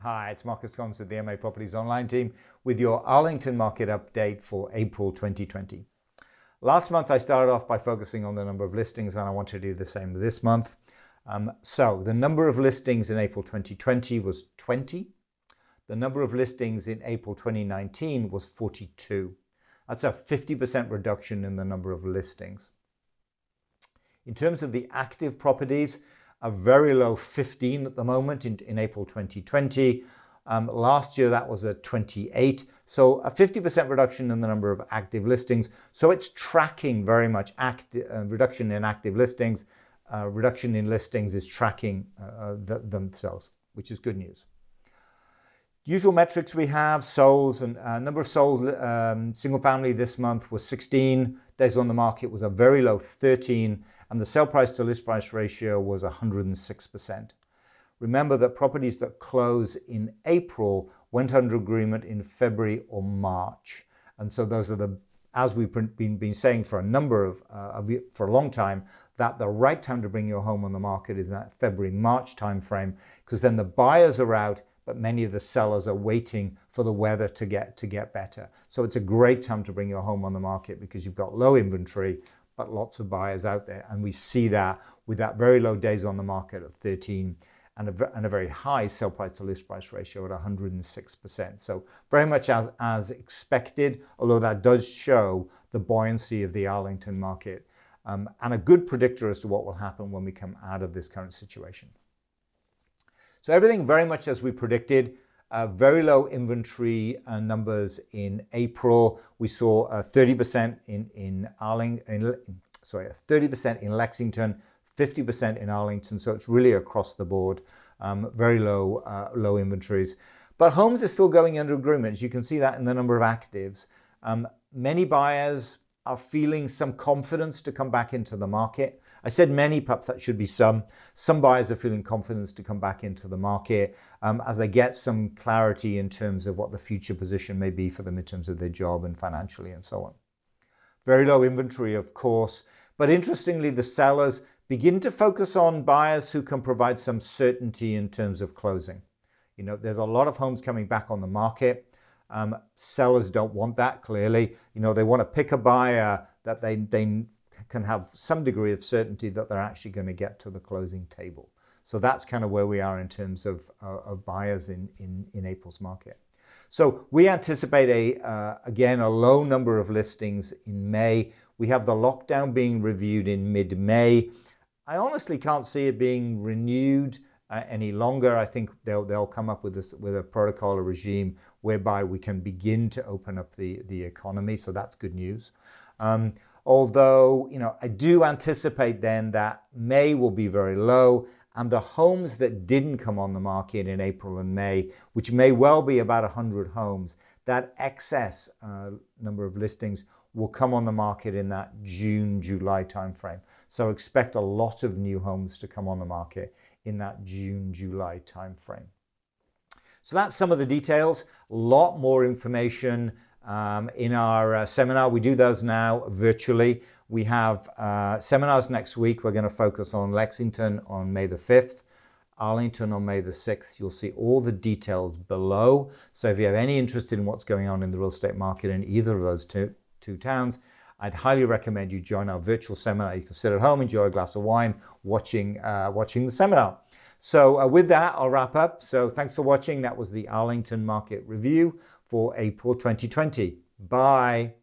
Hi, it's Marcus Collins of the MA Properties Online team with your Arlington market update for April 2020. Last month I started off by focusing on the number of listings, and I want to do the same this month. So the number of listings in April 2020 was 20. The number of listings in April 2019 was 42. That's a 50% reduction in the number of listings. In terms of the active properties, a very low 15 at the moment in April 2020. Last year that was a 28. So a 50% reduction in the number of active listings. So it's tracking very much reduction in active listings. Reduction in listings is tracking themselves, which is good news. Usual metrics we have, solds and number of sold single family this month was 16. Days on the market was a very low 13. And the sale price to list price ratio was 106%. Remember that properties that close in April went under agreement in February or March. And so those are as we've been saying for a long time, that the right time to bring your home on the market is that February-March timeframe, because then the buyers are out, but many of the sellers are waiting for the weather to get better. So it's a great time to bring your home on the market because you've got low inventory, but lots of buyers out there. And we see that with that very low days on the market at 13 and a very high sale price to list price ratio at 106%. So very much as expected, although that does show the buoyancy of the Arlington market and a good predictor as to what will happen when we come out of this current situation. So everything very much as we predicted. Very low inventory numbers in April. We saw a 30% in 30% in Lexington, 50% in Arlington. So it's really across the board. Very low inventories. But homes are still going under agreement. As you can see that in the number of actives. Many buyers are feeling some confidence to come back into the market. I said many, perhaps that should be some. Some buyers are feeling confidence to come back into the market as they get some clarity in terms of what the future position may be for them in terms of their job and financially and so on. Very low inventory, of course. But interestingly, the sellers begin to focus on buyers who can provide some certainty in terms of closing. You know, there's a lot of homes coming back on the market. Sellers don't want that, clearly. You know, they want to pick a buyer that they can have some degree of certainty that they're actually going to get to the closing table. So that's kind of where we are in terms of buyers in April's market. So we anticipate again a low number of listings in May. We have the lockdown being reviewed in mid-May. I honestly can't see it being renewed any longer. I think they'll come up with a protocol or regime whereby we can begin to open up the economy. So that's good news. Although, you know, I do anticipate then that May will be very low, and the homes that didn't come on the market in April and May, which may well be about 100 homes, that excess number of listings will come on the market in that June, July timeframe. So expect a lot of new homes to come on the market in that June, July timeframe. So that's some of the details. A lot more information in our seminar. We do those now virtually. We have seminars next week. We're going to focus on Lexington on May the 5th, Arlington on May the 6th. You'll see all the details below. So if you have any interest in what's going on in the real estate market in either of those two towns, I'd highly recommend you join our virtual seminar. You can sit at home, enjoy a glass of wine, watching the seminar. So with that, I'll wrap up. So thanks for watching. That was the Arlington Market Review for April 2020. Bye.